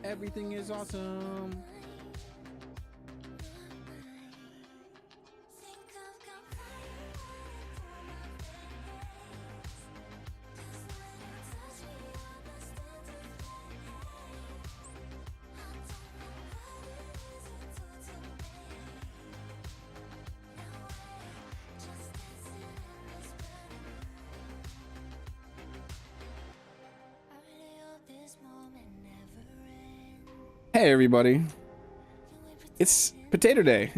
Everything is awesome. Hey everybody, it's Potato Day.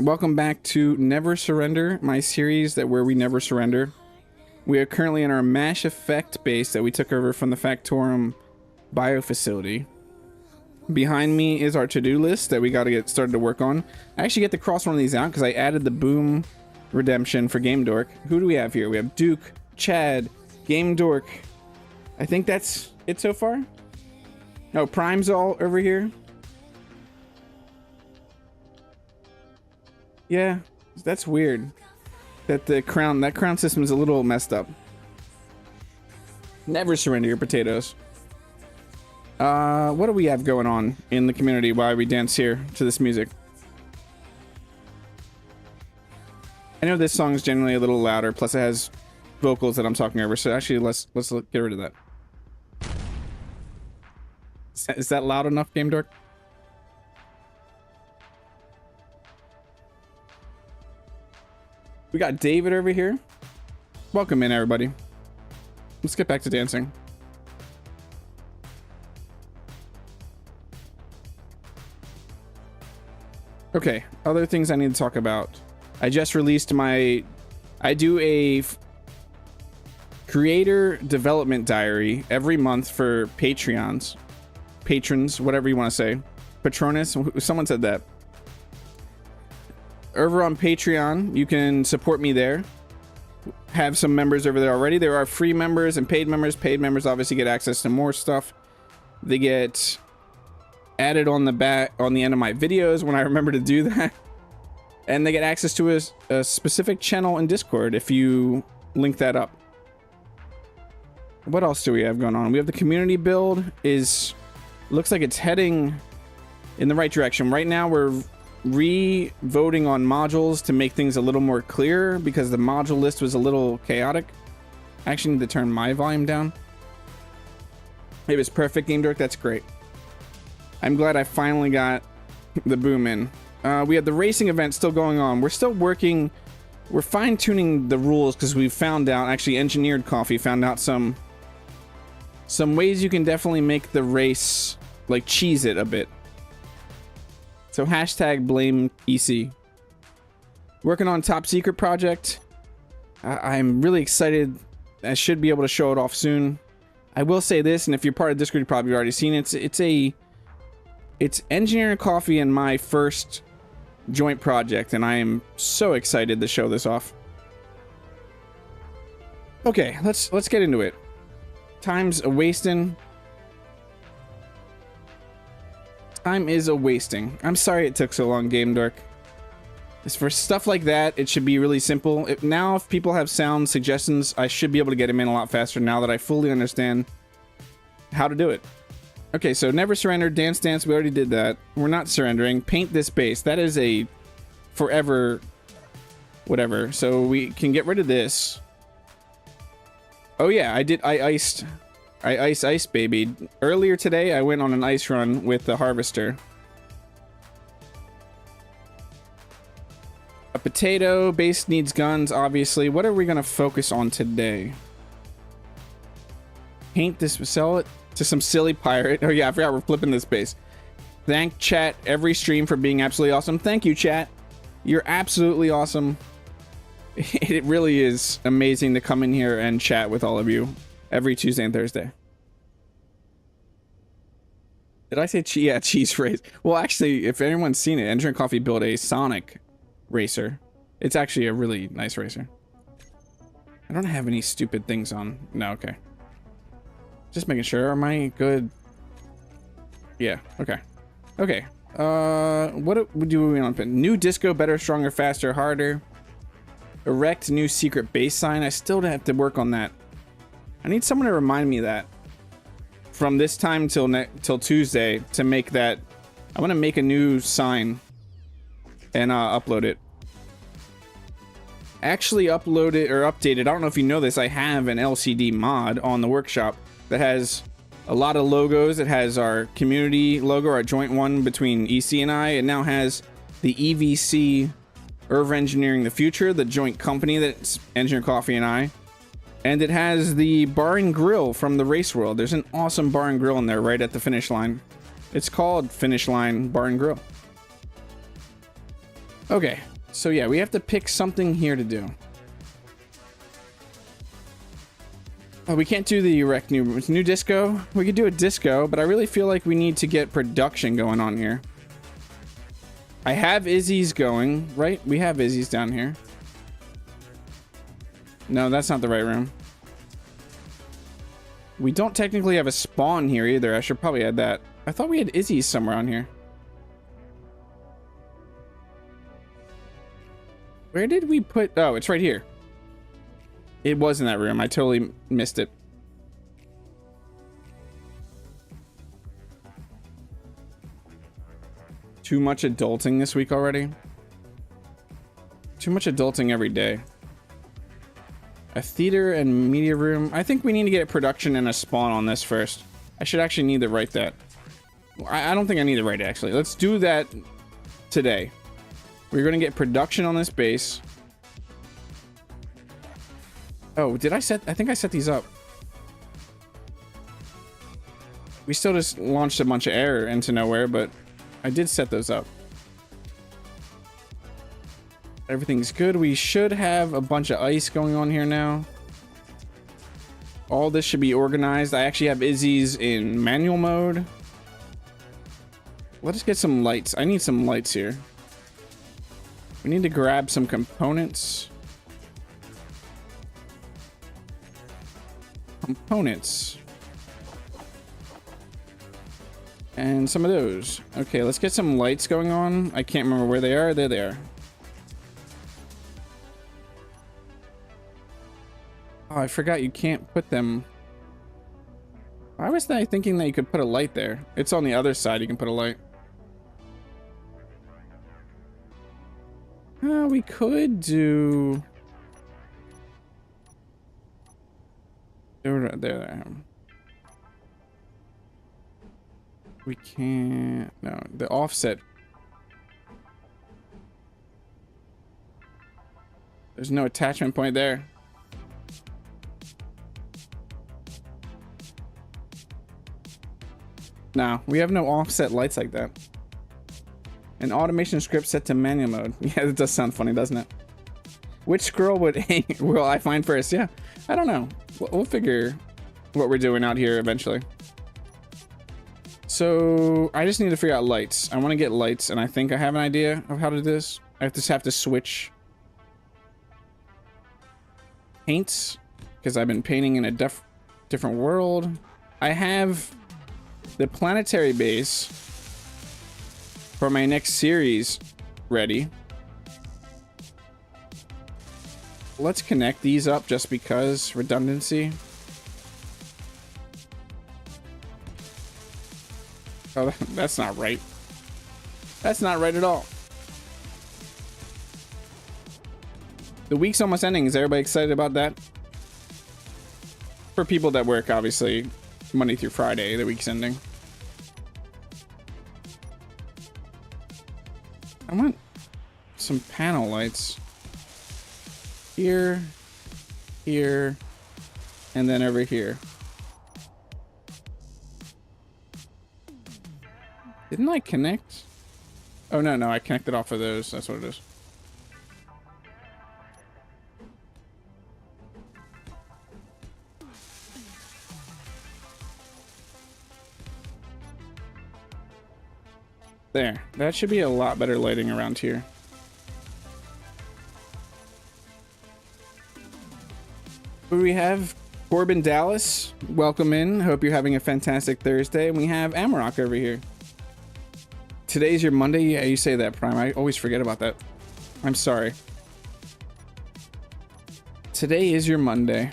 Welcome back to Never Surrender, my series where we never surrender. We are currently in our Mash Effect base that we took over from the Factorum bio facility. Behind me is our to-do list that we got to get started to work on. I actually get to cross one of these out because I added the Boom redemption for Game Dork. Who do we have here? We have Duke, Chad, Game Dork. I think that's it so far. Oh, Prime's all over here. Yeah, that's weird. That crown system is a little messed up. Never surrender your potatoes. What do we have going on in the community while we dance here to this music? I know this song is generally a little louder, plus it has vocals that I'm talking over, so actually let's get rid of that. Is that loud enough, Game Dork? We got David over here. Welcome in, everybody. Let's get back to dancing. Okay, other things I need to talk about. I just released I do a creator development diary every month for patrons, whatever you want to say. Patronus, someone said that. Over on Patreon, you can support me there. Have some members over there already. There are free members and paid members. Paid members obviously get access to more stuff. They get added on the end of my videos when I remember to do that. And they get access to a specific channel in Discord if you link that up. What else do we have going on? We have the community build looks like it's heading in the right direction. Right now we're re-voting on modules to make things a little more clear because the module list was a little chaotic. I actually need to turn my volume down. It was perfect, Game Dork. That's great. I'm glad I finally got the boom in. We have the racing event still going on. We're still working. We're fine-tuning the rules because we found out, actually Engineered Coffee found out some ways you can definitely make the race, like, cheese it a bit. So hashtag blame EC. Working on top secret project. I'm really excited. I should be able to show it off soon. I will say this, and if you're part of Discord, you've probably already seen it. It's Engineering Coffee and my first joint project, and I am so excited to show this off. Okay, let's get into it. Time's a wasting. Time is a wasting. I'm sorry it took so long, Game Dork. As for stuff like that, it should be really simple. If people have sound suggestions, I should be able to get them in a lot faster now that I fully understand how to do it. Okay, so never surrender, dance, we already did that. We're not surrendering. Paint this base. That is a forever whatever. So we can get rid of this. Oh yeah, I ice baby. Earlier today, I went on an ice run with the harvester. A potato base needs guns, obviously. What are we gonna focus on today? Paint this, sell it to some silly pirate. Oh yeah, I forgot we're flipping this base. Thank chat every stream for being absolutely awesome. Thank you, chat. You're absolutely awesome. It really is amazing to come in here and chat with all of you every Tuesday and Thursday. Did I say yeah, cheese race? Well, actually, if anyone's seen it, Engineering Coffee built a Sonic racer. It's actually a really nice racer. I don't have any stupid things on. No, okay. Just making sure. Am I good? Yeah, okay. Okay. What do we want to put? New disco, better, stronger, faster, harder. Erect new secret base sign. I still have to work on that. I need someone to remind me that from this time till Tuesday to make that. I want to make a new sign and upload it. Actually upload it or update it. I don't know if you know this. I have an LCD mod on the workshop that has a lot of logos. It has our community logo, our joint one between EC and I. It now has the EVC, Irv Engineering the Future, the joint company that's Engineer Coffee and I. And it has the bar and grill from the race world. There's an awesome bar and grill in there right at the finish line. It's called Finish Line Bar and Grill. Okay, so yeah, we have to pick something here to do. Oh, we can't do the erect new disco. We could do a disco, but I really feel like we need to get production going on here. I have Izzy's going, right? We have Izzy's down here. No, that's not the right room. We don't technically have a spawn here either. I should probably add that. I thought we had Izzy's somewhere on here. Where did we put... Oh, it's right here. It was in that room. I totally missed it. Too much adulting this week already. Too much adulting every day. A theater and media room. I think we need to get a production and a spawn on this first. I should actually need to write that. I don't think I need to write it, actually. Let's do that today. We're going to get production on this base. Oh, did I set... I think I set these up. We still just launched a bunch of air into nowhere, but I did set those up. Everything's good. We should have a bunch of ice going on here now. All this should be organized. I actually have Izzy's in manual mode. Let us get some lights. I need some lights here. We need to grab some components. And some of those. Okay, let's get some lights going on. I can't remember where they are. There they are. Oh, I forgot you can't put them. Why was I thinking that you could put a light there? It's on the other side you can put a light. We could do... There. We can't... No, the offset. There's no attachment point there. No, we have no offset lights like that. An automation script set to manual mode. Yeah, it does sound funny, doesn't it? Which scroll will I find first? Yeah, I don't know. We'll figure what we're doing out here eventually. So I just need to figure out lights. I want to get lights, and I think I have an idea of how to do this. I just have to switch paints because I've been painting in a different world. I have the planetary base for my next series ready. Let's connect these up just because redundancy. Oh, that's not right. That's not right at all. The week's almost ending. Is everybody excited about that? For people that work, obviously, Monday through Friday, the week's ending. I want some panel lights. Here, here, and then over here. Didn't I connect? Oh, no, I connected off of those. That's what it is. There. That should be a lot better lighting around here. We have Corbin Dallas. Welcome in. Hope you're having a fantastic Thursday. And we have Amarok over here. Today's your Monday. Yeah, you say that, Prime. I always forget about that. I'm sorry. Today is your Monday.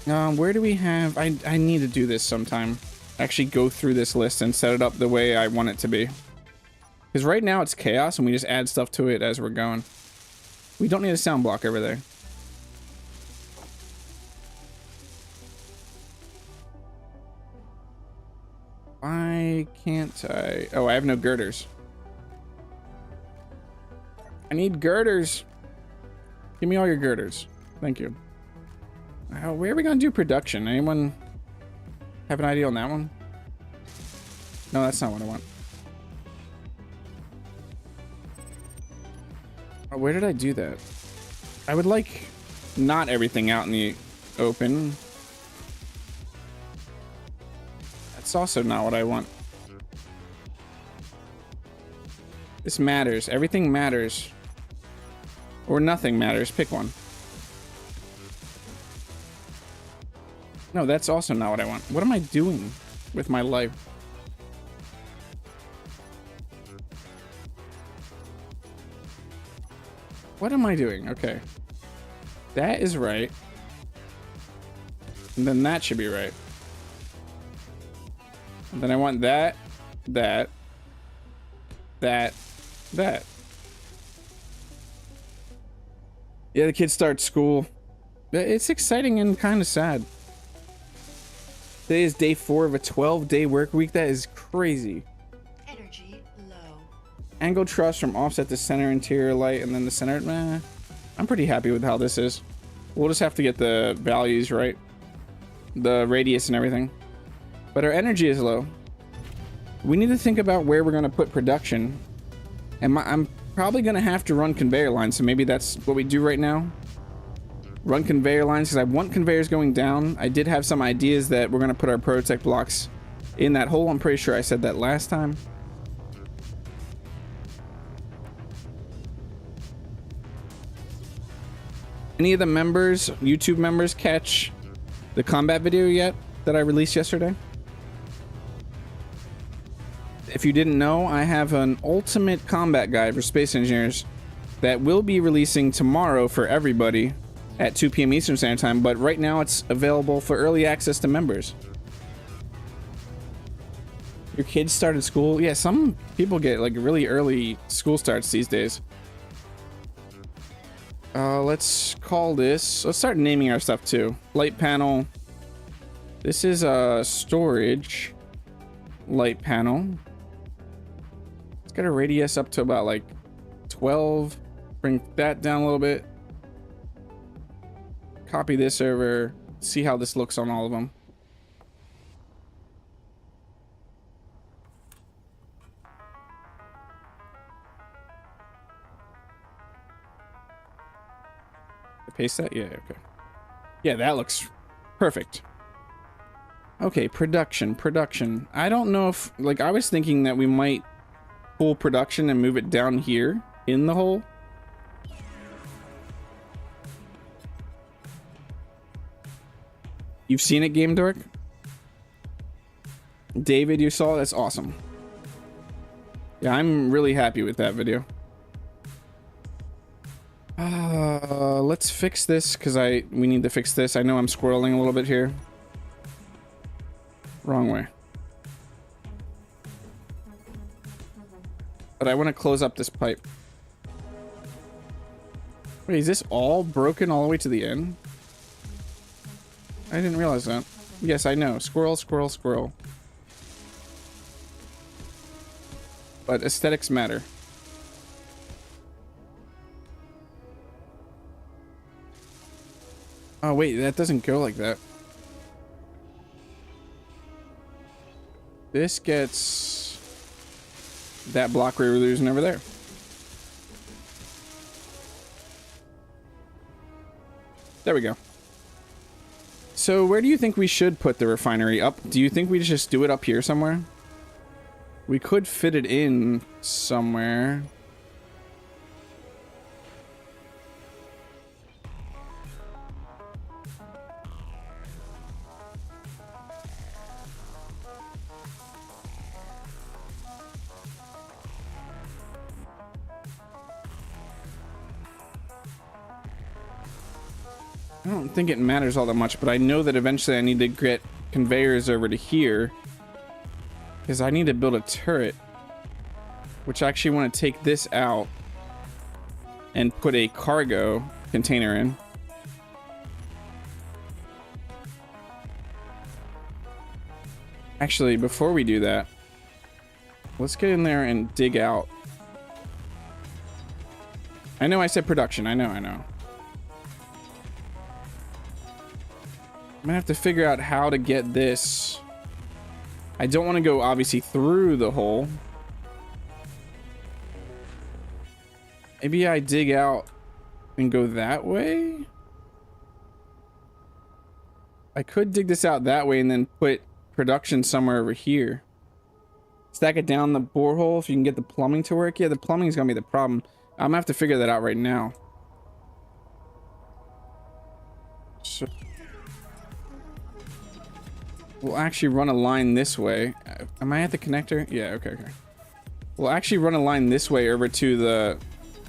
Where do we have... I need to do this sometime. Actually go through this list and set it up the way I want it to be. Because right now it's chaos and we just add stuff to it as we're going. We don't need a sound block over there. Why can't I? Oh, I have no girders. I need girders. Give me all your girders. Thank you. Where are we gonna do production? Anyone have an idea on that one? No, that's not what I want. Oh, where did I do that? I would like not everything out in the open. That's also not what I want. This matters. Everything matters. Or nothing matters. Pick one. No, that's also not what I want. What am I doing with my life? What am I doing? Okay. That is right. And then that should be right. And then I want that, that. Yeah, the kids start school. It's exciting and kind of sad. Today is day 4 of a 12-day work week. That is crazy. Energy low. Angle truss from offset to center interior light, and then the center. I'm pretty happy with how this is. We'll just have to get the values right, the radius and everything. But our energy is low. We need to think about where we're going to put production. And I'm probably going to have to run conveyor lines, so maybe that's what we do right now. Run conveyor lines, because I want conveyors going down. I did have some ideas that we're going to put our prototech blocks in that hole. I'm pretty sure I said that last time. Any of the members, YouTube members, catch the combat video yet that I released yesterday? If you didn't know, I have an ultimate combat guide for space engineers that will be releasing tomorrow for everybody at 2 p.m. Eastern Standard Time, but right now it's available for early access to members. Your kids started school? Yeah, some people get like really early school starts these days. Let's call this... Let's start naming our stuff too. Light panel. This is a storage light panel. Let's get a radius up to about like 12. Bring that down a little bit. Copy this over. See how this looks on all of them. Paste that? Yeah, okay. Yeah, that looks perfect. Okay, production. I don't know if, like, I was thinking that we might pull production and move it down here in the hole. You've seen it, Game Dork? David, you saw it? That's awesome. Yeah, I'm really happy with that video. Let's fix this because we need to fix this. I know I'm squirreling a little bit here. Wrong way. But I want to close up this pipe. Wait, is this all broken all the way to the end? I didn't realize that. Yes, I know. Squirrel, squirrel, squirrel. But aesthetics matter. Oh, wait, that doesn't go like that. This gets that block we were losing over there. There we go. So where do you think we should put the refinery? Up? Do you think we just do it up here somewhere? We could fit it in somewhere. I don't think it matters all that much, but I know that eventually I need to get conveyors over to here because I need to build a turret, which I actually want to take this out and put a cargo container in. Actually, before we do that, let's get in there and dig out. I know I said production. I know. I'm gonna have to figure out how to get this. I don't want to go obviously through the hole. Maybe I dig out and go that way. I could dig this out that way and then put production somewhere over here. Stack it down the borehole if you can get the plumbing to work. Yeah, the plumbing is gonna be the problem. I'm gonna have to figure that out right now. So we'll actually run a line this way. Am I at the connector? Yeah, okay. We'll actually run a line this way over to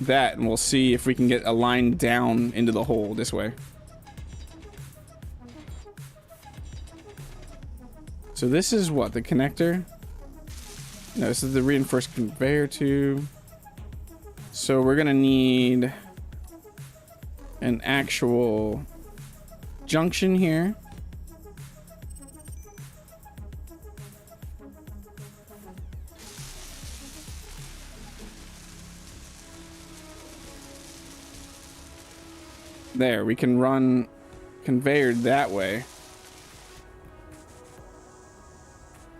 that, and we'll see if we can get a line down into the hole this way. So this is what, the connector? No, this is the reinforced conveyor tube. So we're gonna need an actual junction here. There, we can run conveyor that way.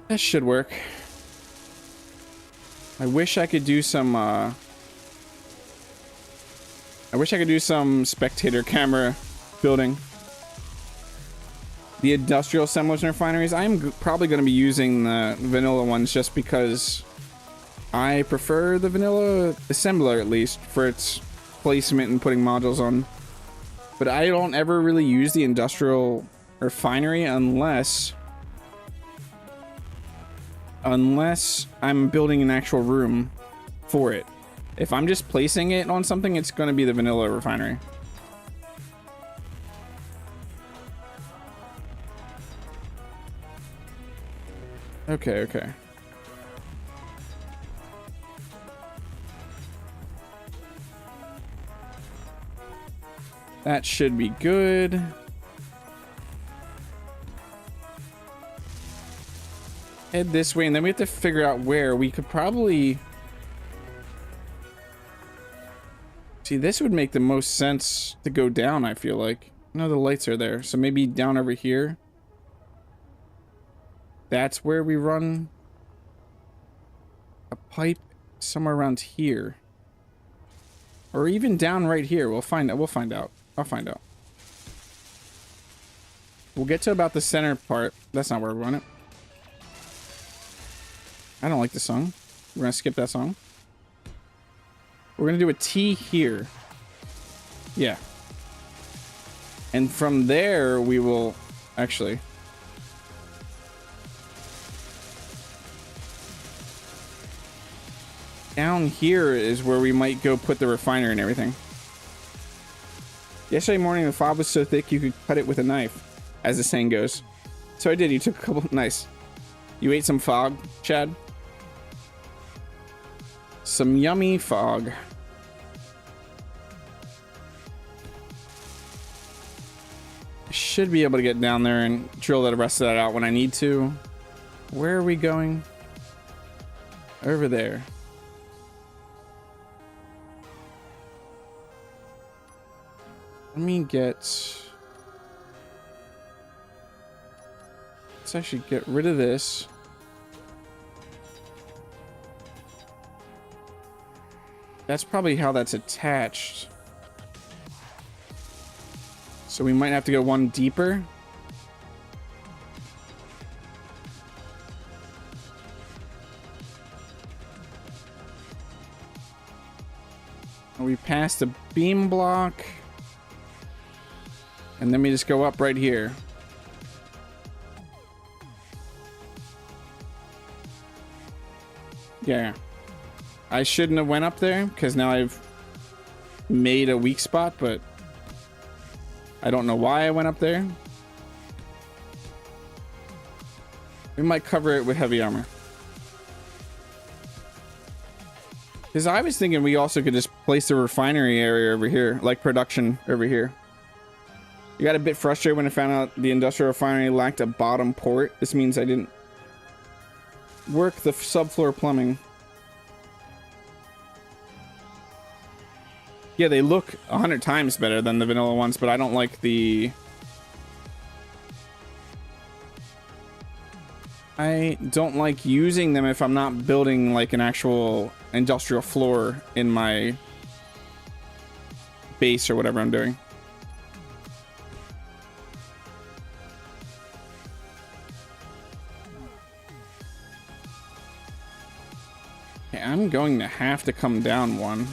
That should work. I wish I could do some spectator camera building. The industrial assemblers and refineries, I'm probably going to be using the vanilla ones just because I prefer the vanilla assembler, at least for its placement and putting modules on. But I don't ever really use the industrial refinery unless I'm building an actual room for it. If I'm just placing it on something, it's going to be the vanilla refinery. Okay. That should be good. Head this way, and then we have to figure out where we could probably... See, this would make the most sense to go down, I feel like. No, the lights are there, so maybe down over here. That's where we run a pipe somewhere around here. Or even down right here. We'll find out. I'll find out. We'll get to about the center part. That's not where we run it. I don't like the song. We're gonna skip that song. We're gonna do a T here. Yeah. And from there we will actually... Down here is where we might go put the refiner and everything. Yesterday morning the fog was so thick you could cut it with a knife, as the saying goes. So I did. You took a couple... Nice. You ate some fog, Chad? Some yummy fog. I should be able to get down there and drill the rest of that out when I need to. Where are we going? Over there. Let me get... Let's actually get rid of this. That's probably how that's attached. So we might have to go one deeper. We pass the beam block. And then we just go up right here. Yeah. I shouldn't have went up there because now I've made a weak spot, but I don't know why I went up there. We might cover it with heavy armor. Because I was thinking we also could just place the refinery area over here, like production over here. You got a bit frustrated when I found out the industrial refinery lacked a bottom port. This means I didn't work the subfloor plumbing. Yeah, they look 100 times better than the vanilla ones, but I don't like the... I don't like using them if I'm not building like an actual industrial floor in my base or whatever I'm doing. Okay, I'm going to have to come down one.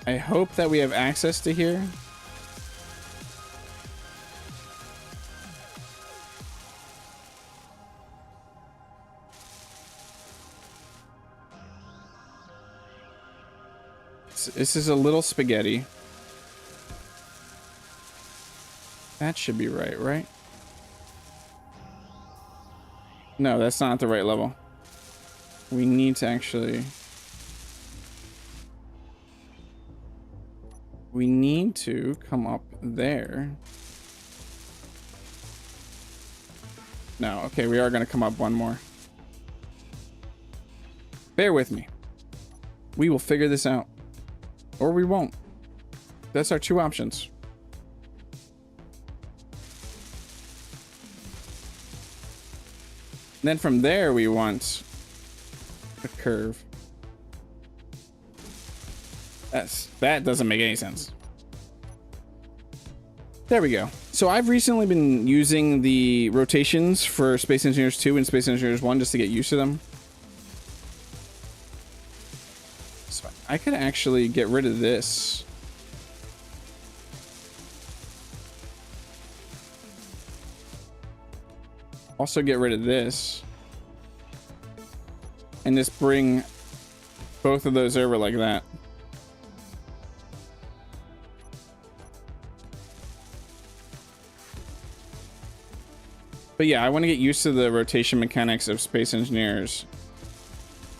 I hope that we have access to here. This is a little spaghetti. That should be right, right? No, that's not the right level. We need to actually... We need to come up there. No, okay, we are going to come up one more. Bear with me. We will figure this out. Or we won't. That's our two options. And then from there, we want a curve. That doesn't make any sense. There we go. So I've recently been using the rotations for Space Engineers 2 and Space Engineers 1 just to get used to them. So I could actually get rid of this. Also get rid of this. And just bring both of those over like that. But yeah, I want to get used to the rotation mechanics of Space Engineers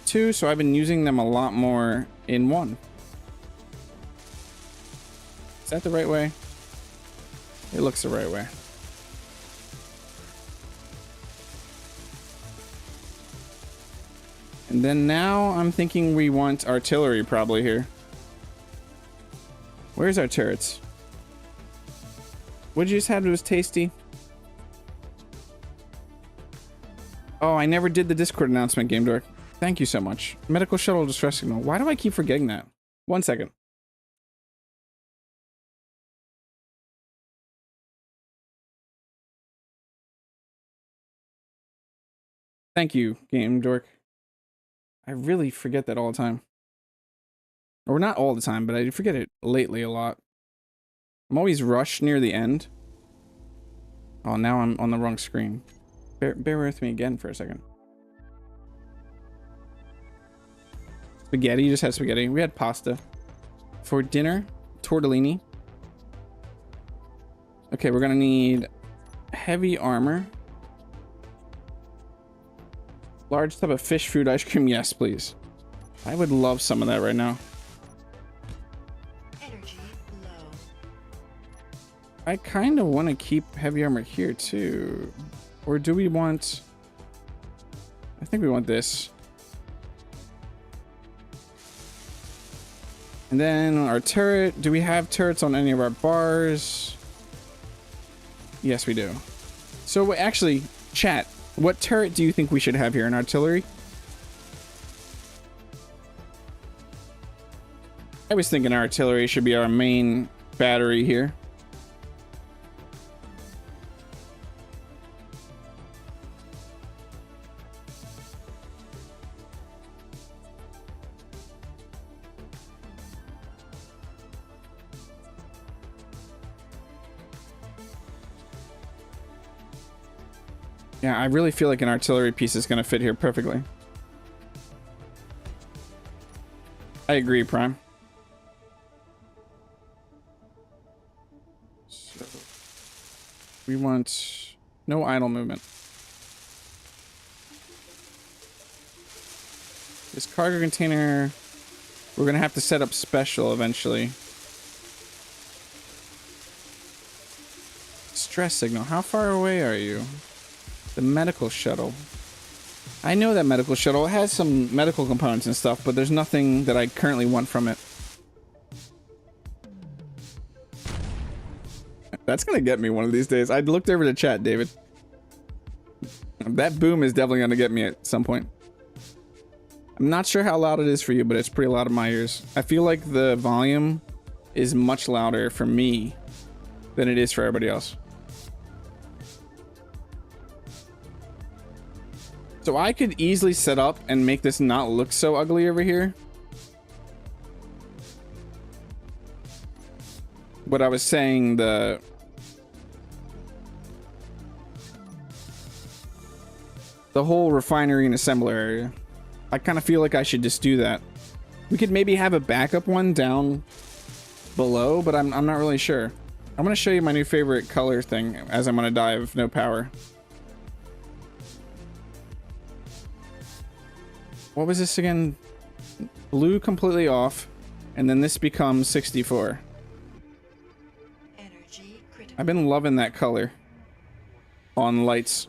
2, so I've been using them a lot more in 1. Is that the right way? It looks the right way. And then now I'm thinking we want artillery probably here. Where's our turrets? What you just had was tasty. Oh, I never did the Discord announcement, Game Dork. Thank you so much. Medical shuttle distress signal. Why do I keep forgetting that? 1 second. Thank you, Game Dork. I really forget that all the time. Or not all the time, but I forget it lately a lot. I'm always rushed near the end. Oh, now I'm on the wrong screen. Bear with me again for a second. Spaghetti, you just had spaghetti. We had pasta. For dinner, tortellini. Okay, we're gonna need heavy armor. Large tub of fish food ice cream, yes, please. I would love some of that right now. Energy low. I kind of want to keep heavy armor here too. Or do we want... I think we want this. And then our turret. Do we have turrets on any of our bars? Yes, we do. So actually, chat, what turret do you think we should have here in artillery? I was thinking artillery should be our main battery here. Yeah, I really feel like an artillery piece is going to fit here perfectly. I agree, Prime. So we want no idle movement. This cargo container, we're gonna have to set up special eventually. Stress signal. How far away are you? The medical shuttle. I know that medical shuttle has some medical components and stuff, but there's nothing that I currently want from it. That's gonna get me one of these days. I looked over the chat, David. That boom is definitely gonna get me at some point. I'm not sure how loud it is for you, but it's pretty loud in my ears. I feel like the volume is much louder for me than it is for everybody else. So I could easily set up and make this not look so ugly over here. What I was saying, the whole refinery and assembler area. I kind of feel like I should just do that. We could maybe have a backup one down below, but I'm not really sure. I'm going to show you my new favorite color thing as I'm going to die of no power. What was this again? Blue completely off, and then this becomes 64. Energy critical. I've been loving that color on lights.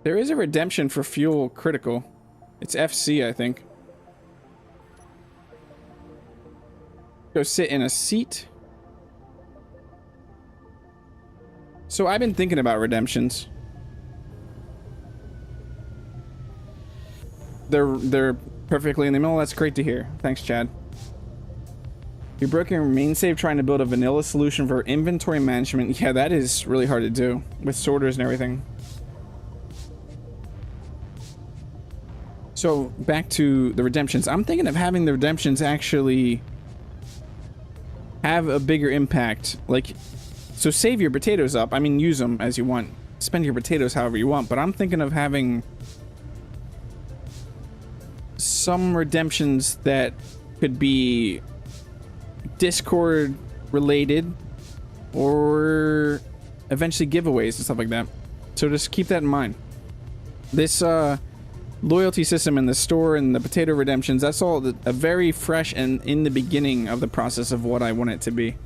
There is a redemption for fuel critical. It's FC, I think. Go sit in a seat. So I've been thinking about redemptions. They're perfectly in the middle. That's great to hear. Thanks, Chad. You're broken your main save trying to build a vanilla solution for inventory management. Yeah, that is really hard to do with sorters and everything. So back to the redemptions. I'm thinking of having the redemptions actually have a bigger impact. Like, so save your potatoes up. I mean, use them as you want. Spend your potatoes however you want. But I'm thinking of having some redemptions that could be Discord related or eventually giveaways and stuff like that. So just keep that in mind. This loyalty system in the store and the potato redemptions, that's all a very fresh and in the beginning of the process of what I want it to be.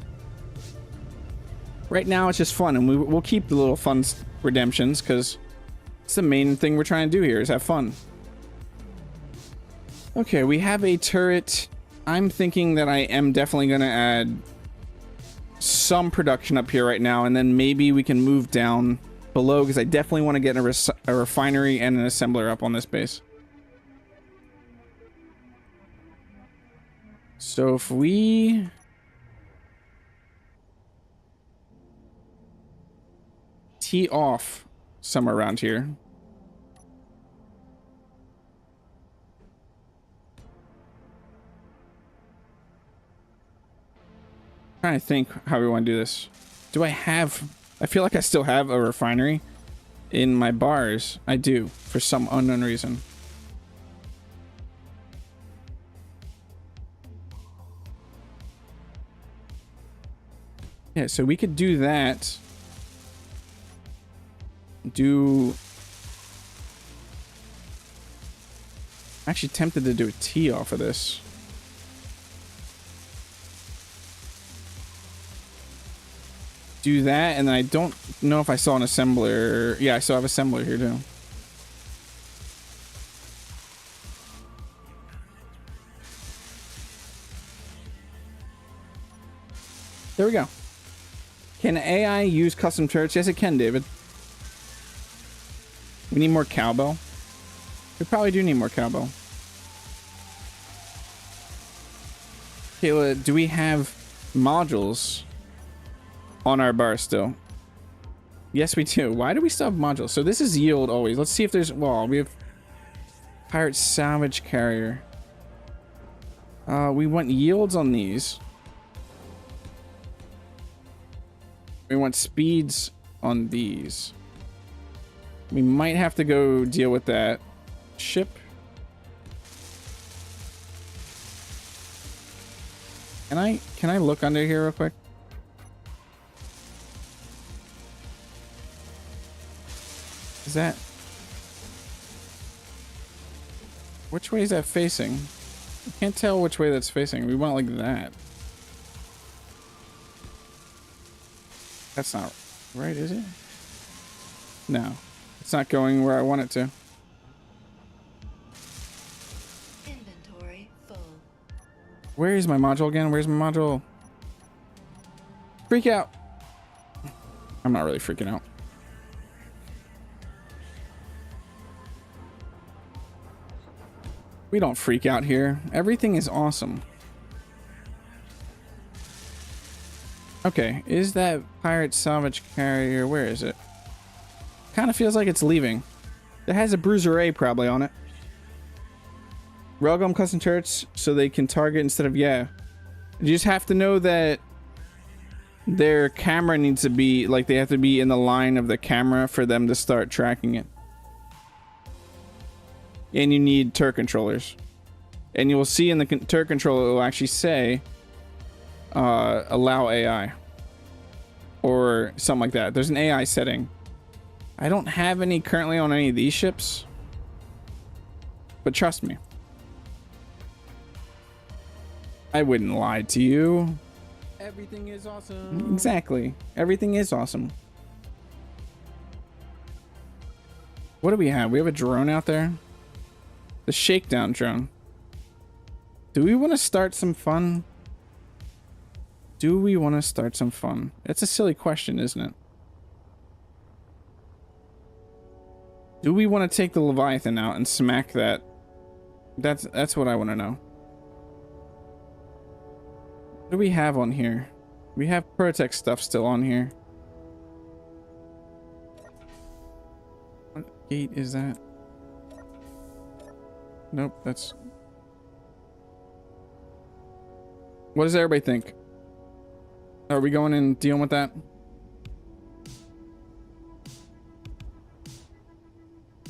Right now it's just fun, and we'll keep the little fun redemptions because it's the main thing we're trying to do here is have fun. Okay, we have a turret. I'm thinking that I am definitely going to add some production up here right now, and then maybe we can move down below because I definitely want to get a refinery and an assembler up on this base. So if we tee off somewhere around here. Trying to think how we want to do this. Do I feel like I still have a refinery in my bars. I do, for some unknown reason. Yeah, so we could do that. I'm actually tempted to do a T off of this. Do that, and then I don't know if I saw an assembler. Yeah, I still have assembler here too. There we go. Can AI use custom turrets? Yes, it can, David. We need more cowbell. We probably do need more cowbell. Kayla, do we have modules on our bar still? Yes, we do. Why do we still have modules? So this is yield always. Let's see if there's... Well, we have pirate salvage carrier. We want yields on these. We want speeds on these. We might have to go deal with that ship. Can I look under here real quick? Is that... Which way is that facing? I can't tell which way that's facing. We want it like that. That's not right, is it? No. It's not going where I want it to. Inventory full. Where is my module again? Where's my module? Freak out. I'm not really freaking out. We don't freak out here. Everything is awesome. Okay, is that pirate salvage carrier? Where is it? Kind of feels like it's leaving. It has a bruiser A probably on it. Railgun custom turrets so they can target instead of, yeah. You just have to know that their camera needs to be, like, they have to be in the line of the camera for them to start tracking it. And you need turret controllers. And you will see in the turret controller it will actually say allow AI. Or something like that. There's an AI setting. I don't have any currently on any of these ships. But trust me. I wouldn't lie to you. Everything is awesome. Exactly. Everything is awesome. What do we have? We have a drone out there. The shakedown drone. Do we want to start some fun? Do we want to start some fun? It's a silly question, isn't it? Do we want to take the Leviathan out and smack that? That's what I want to know. What do we have on here? We have Protect stuff still on here. What gate is that? Nope, that's... What does everybody think? Are we going and dealing with that?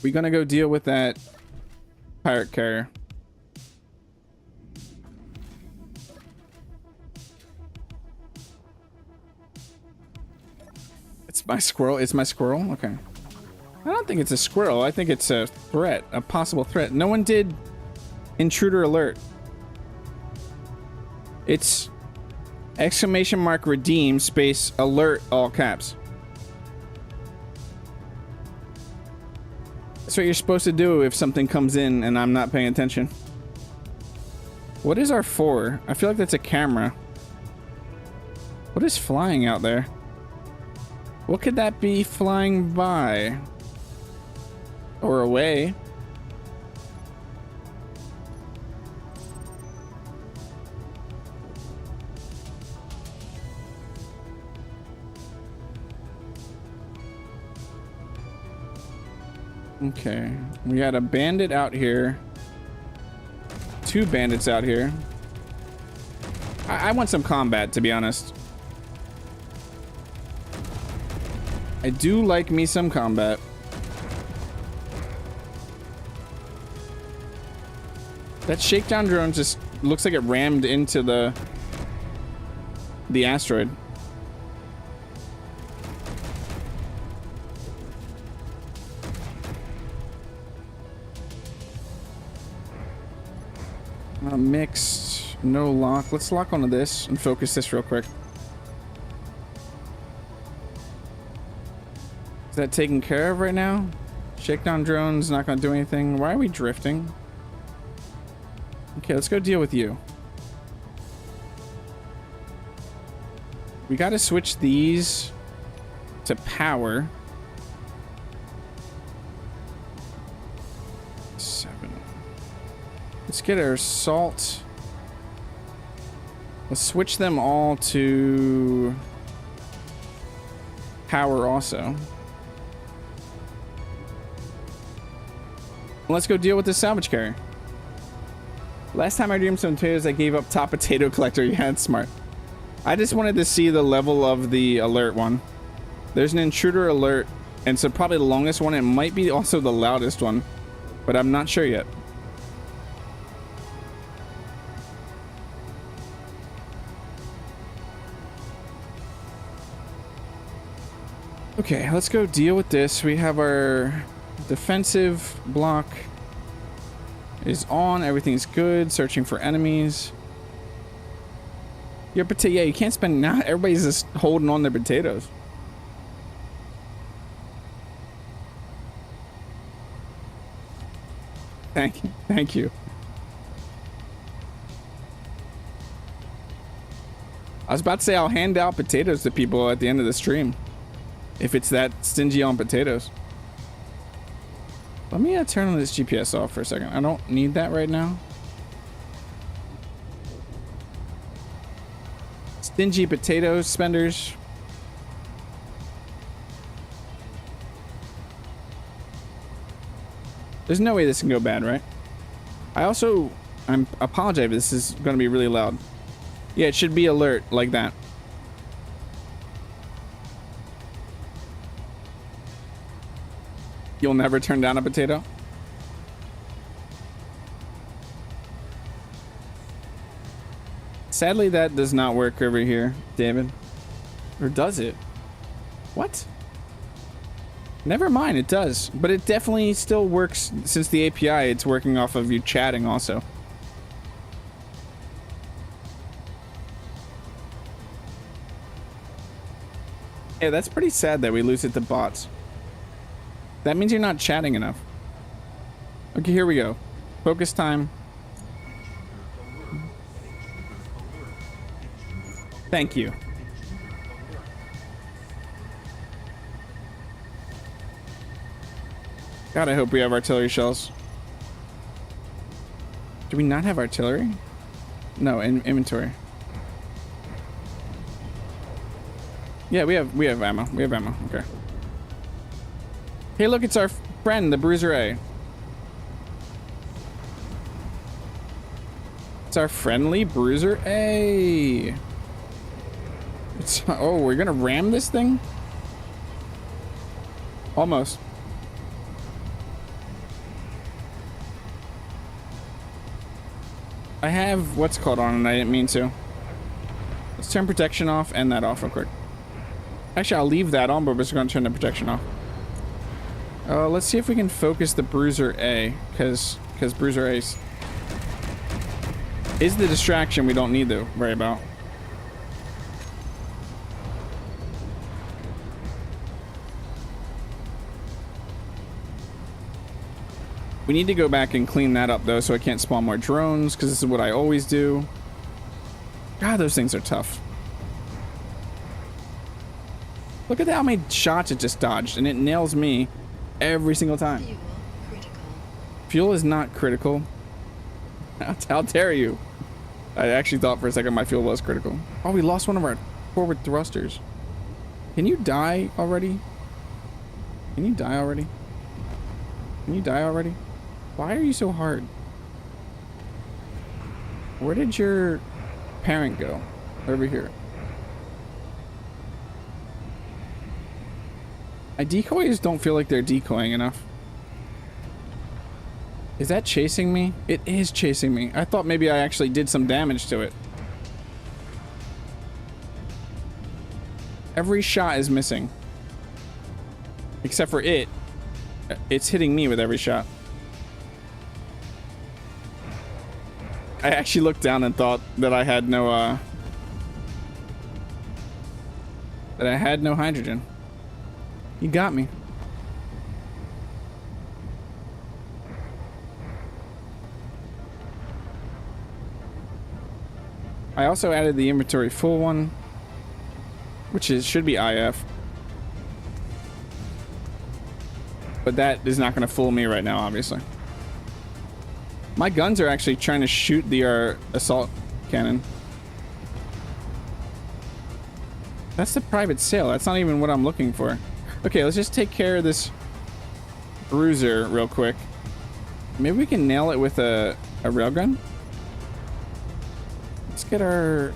We gonna go deal with that pirate carrier. It's my squirrel. It's my squirrel. Okay. I don't think it's a squirrel. I think it's a threat, a possible threat. No one did intruder alert. It's exclamation mark redeem space alert all caps. That's what you're supposed to do if something comes in and I'm not paying attention. What is our 4? I feel like that's a camera. What is flying out there? What could that be flying by? Or away? Okay, we got a bandit out here. 2 bandits out here. I want some combat, to be honest. I do like me some combat. That shakedown drone just looks like it rammed into the asteroid. Mixed, no lock. Let's lock onto this and focus this real quick. Is that taken care of right now? Shakedown drone's not gonna do anything. Why are we drifting? Okay, let's go deal with you. We gotta switch these to power. 7. Let's get our assault. Let's switch them all to power also. Let's go deal with this salvage carrier. Last time I dreamed some potatoes, I gave up top potato collector. Yeah, it's smart. I just wanted to see the level of the alert one. There's an intruder alert And so probably the longest one. It might be also the loudest one, but I'm not sure yet. Okay, let's go deal with this. We have our defensive block is on. Everything's good. Searching for enemies. Your potato. Yeah, you can't spend now. Everybody's just holding on their potatoes. Thank you. Thank you. I was about to say I'll hand out potatoes to people at the end of the stream. If it's that stingy on potatoes. Let me turn on this GPS off for a second. I don't need that right now. Stingy potato spenders. There's no way this can go bad, right? I apologize if this is going to be really loud. Yeah, it should be alert like that. You'll never turn down a potato? Sadly, that does not work over here, David. Or does it? What? Never mind, it does. But it definitely still works since the API. It's working off of you chatting also. Yeah, that's pretty sad that we lose it to bots. That means you're not chatting enough. Okay, here we go. Focus time. Thank you. God, I hope we have artillery shells. Do we not have artillery? No, in inventory. Yeah, we have ammo. We have ammo. Okay. Hey, look, it's our friend, the Bruiser A. It's our friendly Bruiser A. It's, oh, we're gonna ram this thing? Almost. I have what's called on and I didn't mean to. Let's turn protection off and that off real quick. Actually, I'll leave that on, but we're just gonna turn the protection off. Let's see if we can focus the Bruiser A, because Bruiser A is the distraction we don't need to worry about. We need to go back and clean that up though, so I can't spawn more drones, because this is what I always do. God, those things are tough. Look at how many shots it just dodged, and it nails me every single time. Fuel critical. Fuel is not critical. How dare you? I actually thought for a second my fuel was critical. Oh, we lost one of our forward thrusters. Can you die already? Can you die already? Can you die already? Why are you so hard? Where did your parent go? Over here. My decoys don't feel like they're decoying enough. Is that chasing me? It is chasing me. I thought maybe I actually did some damage to it. Every shot is missing. Except for it. It's hitting me with every shot. I actually looked down and thought that I had no, hydrogen. You got me. I also added the inventory full one, which should be IF. But that is not going to fool me right now, obviously. My guns are actually trying to shoot the assault cannon. That's the private sale. That's not even what I'm looking for. Okay, let's just take care of this Bruiser real quick. Maybe we can nail it with a railgun. Let's get our...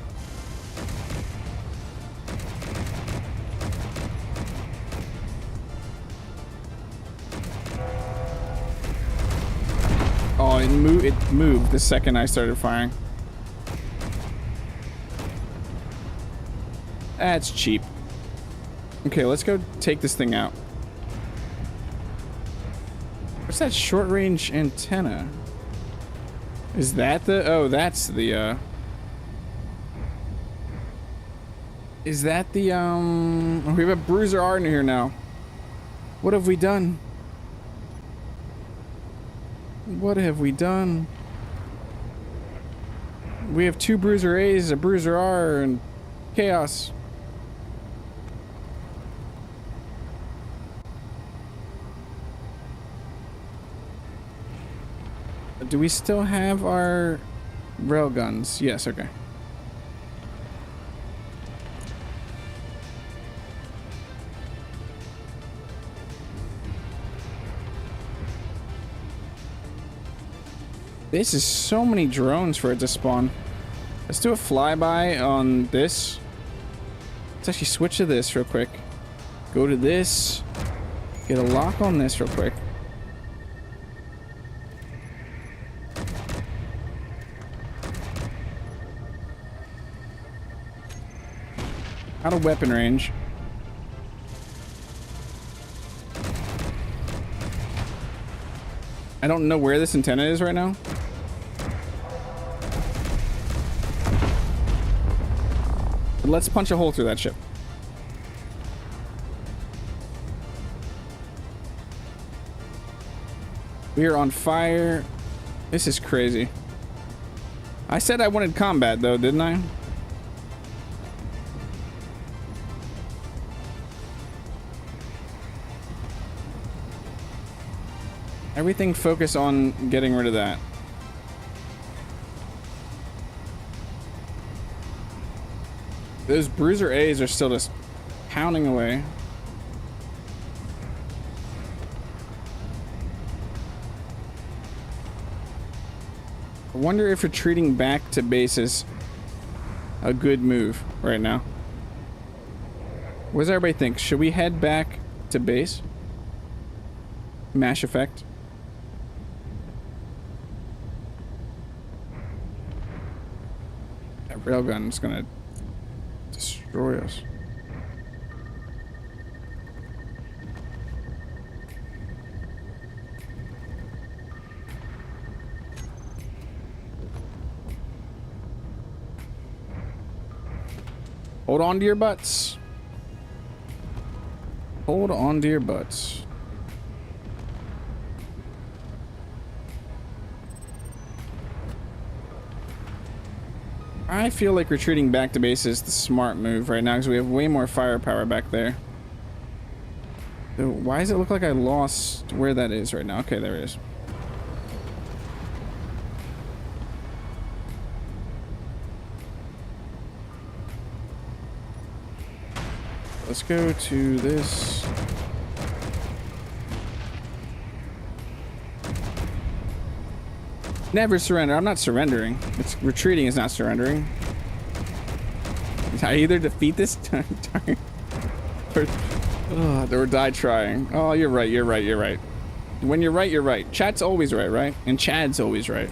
it moved the second I started firing. That's cheap. Okay, let's go take this thing out. What's that short range antenna? Is that the... Oh, that's the... Is that the... We have a Bruiser R in here now. What have we done? What have we done? We have 2 Bruiser A's, a Bruiser R, and chaos. Do we still have our railguns? Yes, okay. This is so many drones for it to spawn. Let's do a flyby on this. Let's actually switch to this real quick. Go to this. Get a lock on this real quick. Out of weapon range. I don't know where this antenna is right now. But let's punch a hole through that ship. We are on fire. This is crazy. I said I wanted combat though, didn't I? Everything focus on getting rid of that. Those Bruiser A's are still just pounding away. I wonder if retreating back to base is a good move right now. What does everybody think? Should we head back to base? Mash effect. That railgun's gonna destroy us. Hold on to your butts. Hold on to your butts. I feel like retreating back to base is the smart move right now because we have way more firepower back there. So why does it look like I lost where that is right now? Okay, there it is. Let's go to this. Never surrender. I'm not surrendering. It's retreating is not surrendering. I either defeat this or die trying. Oh, you're right. You're right. You're right. When you're right, you're right. Chat's always right, right? And Chad's always right.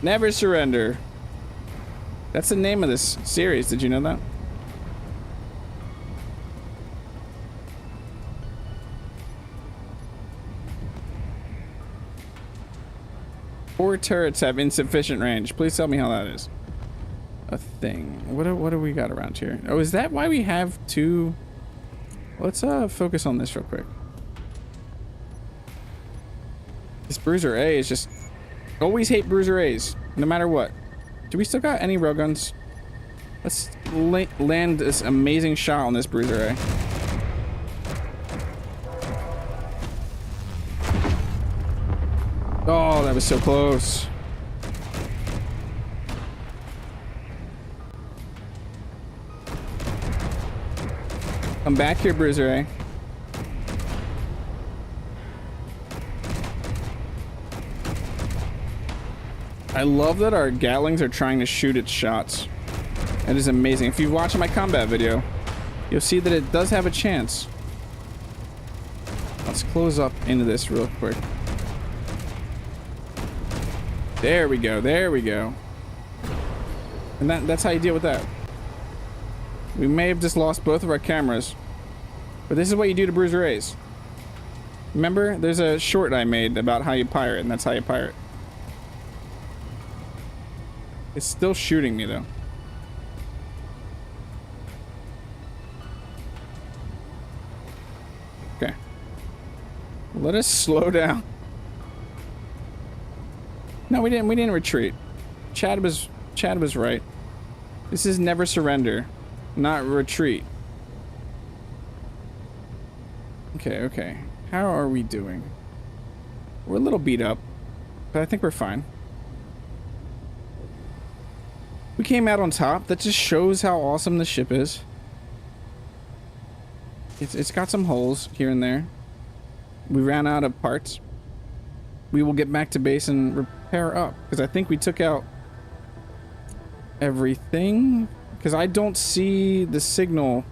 Never surrender. That's the name of this series. Did you know that? 4 turrets have insufficient range. Please tell me how that is a thing. What do we got around here? Oh, is that why we have 2? Let's focus on this real quick. This Bruiser A is just always hate Bruiser A's no matter what. Do we still got any railguns? Let's land this amazing shot on this Bruiser A. Oh, that was so close. Come back here, Bruiser A. I love that our Gatlings are trying to shoot its shots. That is amazing. If you watch my combat video, you'll see that it does have a chance. Let's close up into this real quick. There we go. There we go. And that's how you deal with that. We may have just lost both of our cameras, but this is what you do to Bruiser A's. Remember, there's a short I made about how you pirate, and that's how you pirate. It's still shooting me, though. Okay. Let us slow down. No, we didn't retreat. Chad was right. This is never surrender, not retreat. Okay. How are we doing? We're a little beat up, but I think we're fine. We came out on top. That just shows how awesome the ship is. It's got some holes here and there. We ran out of parts. We will get back to base and repair up, because I think we took out everything, because I don't see the signal.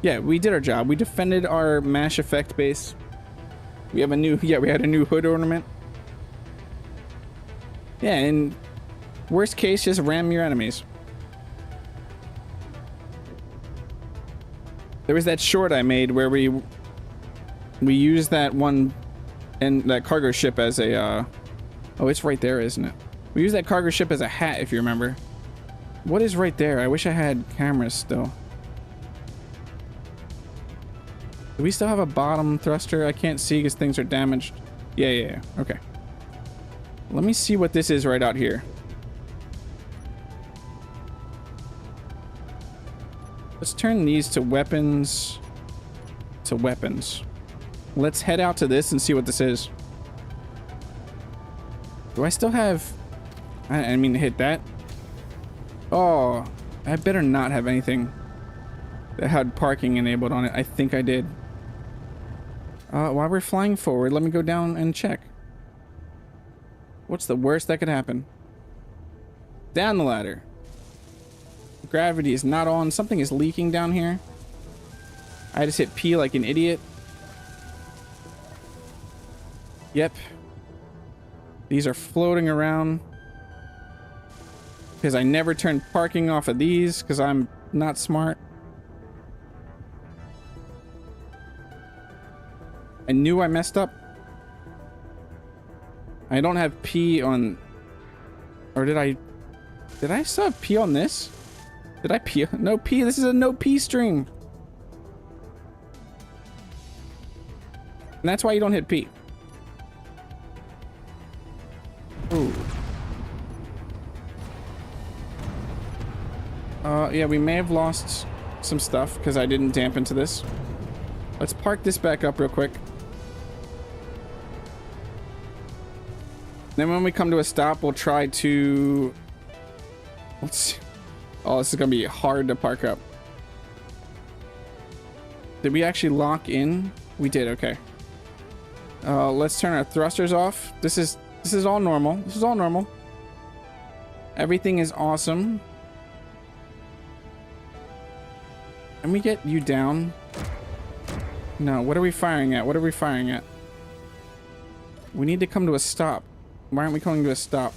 Yeah, we did our job. We defended our mash effect base. We have a new, we had a new hood ornament. Yeah, and worst case, just ram your enemies. There was that short I made where we used that one and that cargo ship as a oh, it's right there, isn't it? We used that cargo ship as a hat, if you remember. What is right there? I wish I had cameras still. Do we still have a bottom thruster? I can't see because things are damaged. Yeah. Okay. Let me see what this is right out here. Let's turn these to weapons. Let's head out to this and see what this is. Do I still have... I mean, hit that. Oh, I better not have anything that had parking enabled on it. I think I did. While we're flying forward, let me go down and check. What's the worst that could happen? Down the ladder. Gravity is not on. Something is leaking down here. I just hit P like an idiot. Yep. These are floating around. Because I never turned parking off of these because I'm not smart. I knew I messed up. I don't have P on... Or did I still have P on this? Did I P? No P. This is a no P stream. And that's why you don't hit P. Ooh. Yeah, we may have lost some stuff because I didn't dampen to this. Let's park this back up real quick. Then when we come to a stop, we'll try to... Let's see. Oh, this is going to be hard to park up. Did we actually lock in? We did, okay. Let's turn our thrusters off. This is all normal. This is all normal. Everything is awesome. Can we get you down? No, what are we firing at? What are we firing at? We need to come to a stop. Why aren't we coming to a stop?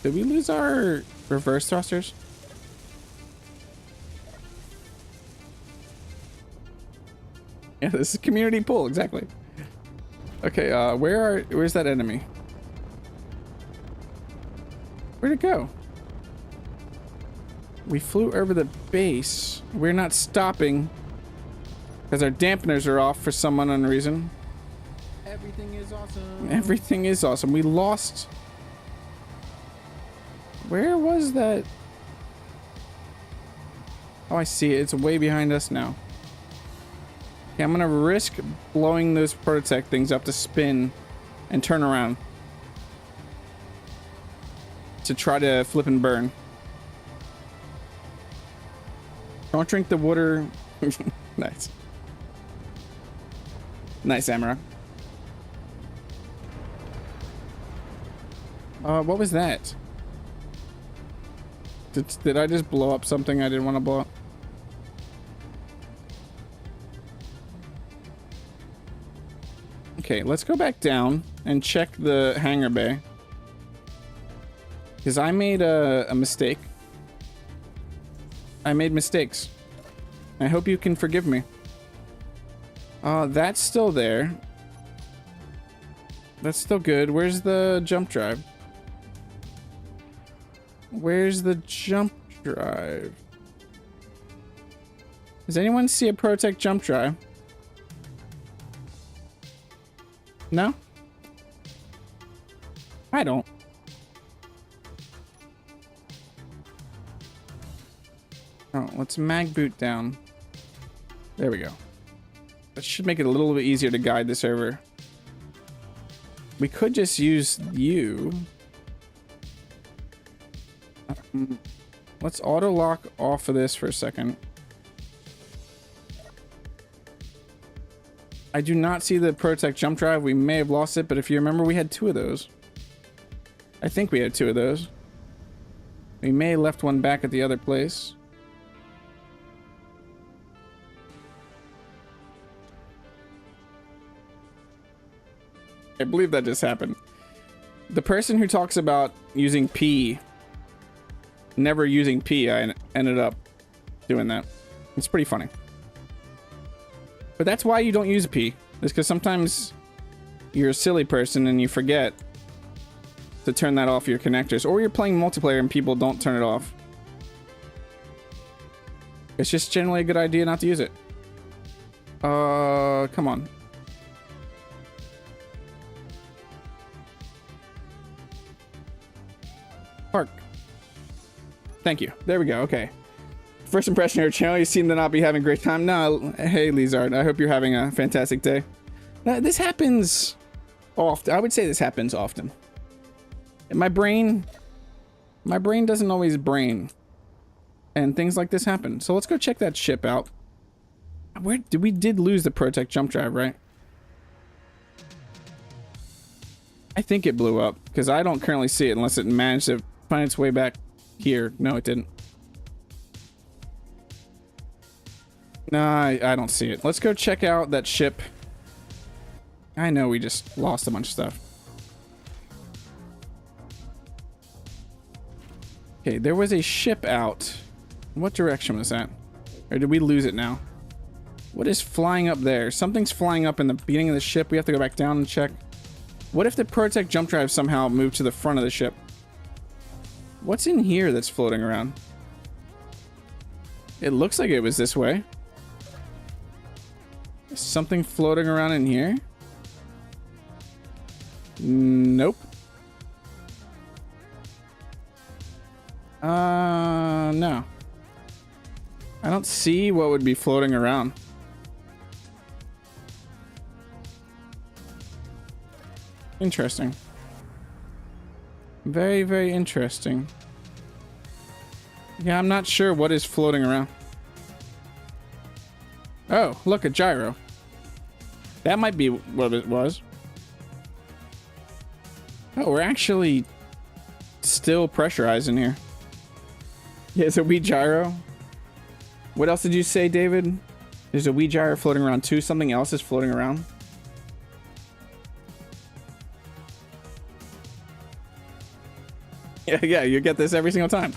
Did we lose our reverse thrusters? Yeah, this is community pool, exactly. Okay, where's that enemy? Where'd it go? We flew over the base. We're not stopping because our dampeners are off for some unknown reason. Everything is awesome. Everything is awesome. We lost. Where was that? Oh, I see it. It's way behind us now. Okay, I'm gonna risk blowing those prototech things up to spin and turn around to try to flip and burn. Don't drink the water. Nice. Nice, Amara. What was that? Did I just blow up something I didn't want to blow up? Okay, let's go back down and check the hangar bay. Because I made a mistake. I made mistakes. I hope you can forgive me. That's still there. That's still good. Where's the jump drive? Where's the jump drive? Does anyone see a Protect jump drive? No? I don't. Oh, let's mag boot down. There we go. That should make it a little bit easier to guide the server. We could just use you. Let's auto lock off of this for a second. I do not see the Protect jump drive. We may have lost it, but if you remember, we had 2 of those. I think we had 2 of those. We may have left one back at the other place. I believe that just happened. The person who talks about using P, never using P, I ended up doing that. It's pretty funny. But that's why you don't use a P. It's because sometimes you're a silly person and you forget to turn that off your connectors. Or you're playing multiplayer and people don't turn it off. It's just generally a good idea not to use it. Come on. Park. Thank you. There we go. Okay. First impression of your channel, you seem to not be having a great time. No, hey, Lizard. I hope you're having a fantastic day. This happens often. I would say this happens often. My brain doesn't always brain. And things like this happen. So let's go check that ship out. Where did we lose the Protect jump drive, right? I think it blew up because I don't currently see it unless it managed to find its way back here. No, it didn't. No, I don't see it. Let's go check out that ship. I know we just lost a bunch of stuff. Okay, there was a ship out. What direction was that? Or did we lose it now? What is flying up there? Something's flying up in the beginning of the ship. We have to go back down and check. What if the Protect jump drive somehow moved to the front of the ship? What's in here that's floating around? It looks like it was this way. Is something floating around in here? Nope. No. I don't see what would be floating around. Interesting. Very, very interesting. Yeah, I'm not sure what is floating around. Oh, look, a gyro. That might be what it was. Oh, we're actually still pressurized in here. Yeah, it's a wee gyro. What else did you say, David? There's a wee gyro floating around too. Something else is floating around. Yeah, you get this every single time.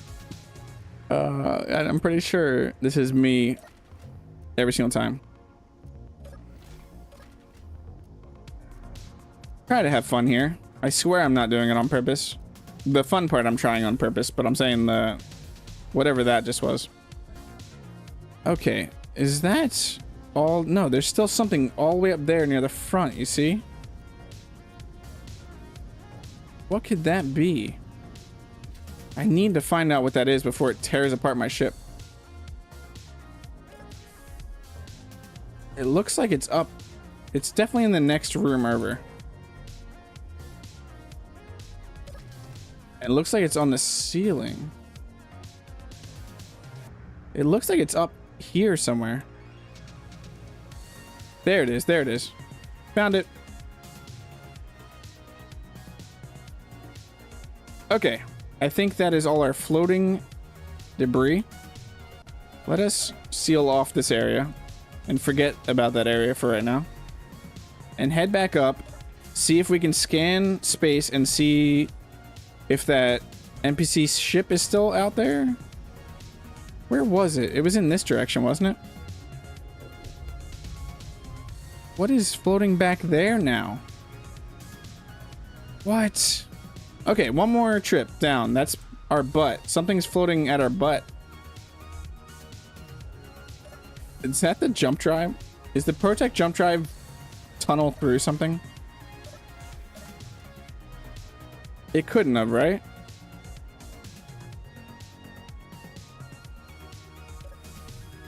And I'm pretty sure this is me every single time. Try to have fun here. I swear I'm not doing it on purpose. The fun part I'm trying on purpose, but I'm saying the whatever that just was. Okay, is that all? No, there's still something all the way up there near the front, you see? What could that be? I need to find out what that is before it tears apart my ship. It looks like it's up. It's definitely in the next room over. It looks like it's on the ceiling. It looks like it's up here somewhere. There it is. There it is. Found it. Okay. I think that is all our floating debris. Let us seal off this area and forget about that area for right now. and head back up, see if we can scan space and see if that NPC ship is still out there. Where was it? It was in this direction, wasn't it? What is floating back there now? What? Okay, one more trip down. That's our butt. Something's floating at our butt. Is that the jump drive? Is the Protect jump drive tunnel through something? It couldn't have, right?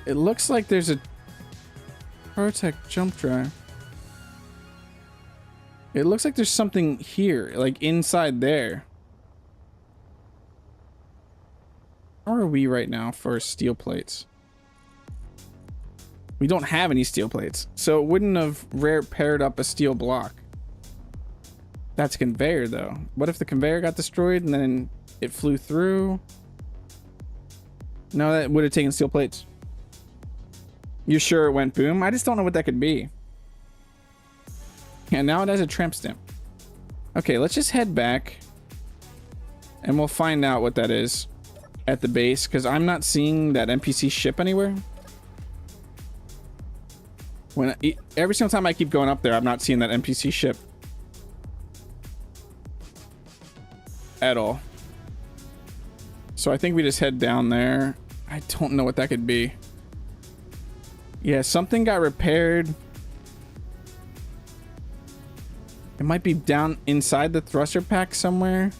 It looks like there's a Protect jump drive. It looks like there's something here, like inside there. How are we right now for steel plates? We don't have any steel plates, so it wouldn't have paired up a steel block. That's a conveyor, though. What if the conveyor got destroyed and then it flew through? No, that would have taken steel plates. You're sure it went boom? I just don't know what that could be. And now it has a tramp stamp. Okay, let's just head back and we'll find out what that is at the base, because I'm not seeing that NPC ship anywhere. Every single time I keep going up there, I'm not seeing that NPC ship at all. So I think we just head down there. I don't know what that could be. Yeah, something got repaired. It might be down inside the thruster pack somewhere.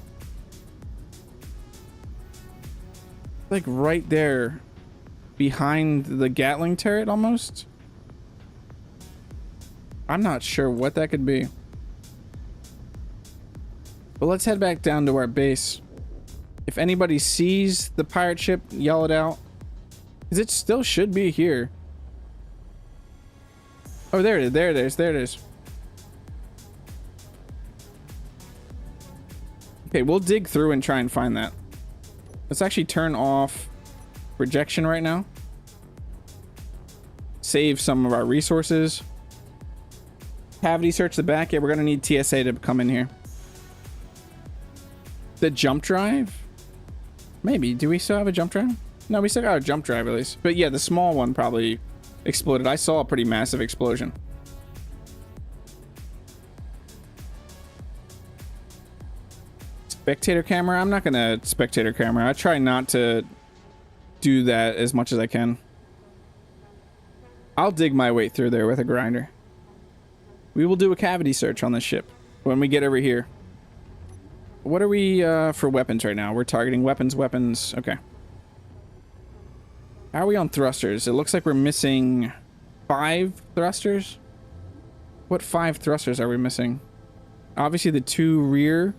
Like right there behind the Gatling turret almost. I'm not sure what that could be. But let's head back down to our base. If anybody sees the pirate ship, yell it out. Because it still should be here. Oh, there it is. There it is. There it is. Okay, we'll dig through and try and find that. Let's actually turn off rejection right now. Save some of our resources. Cavity search the back. Yeah, we're going to need TSA to come in here. The jump drive? Maybe. Do we still have a jump drive? No, we still got a jump drive at least. But yeah, the small one probably exploded. I saw a pretty massive explosion. Spectator camera? I'm not gonna spectator camera. I try not to do that as much as I can. I'll dig my way through there with a grinder. We will do a cavity search on this ship when we get over here. What are we for weapons right now? We're targeting weapons. Okay. How are we on thrusters? It looks like we're missing 5 thrusters. What 5 thrusters are we missing? Obviously the 2 rear.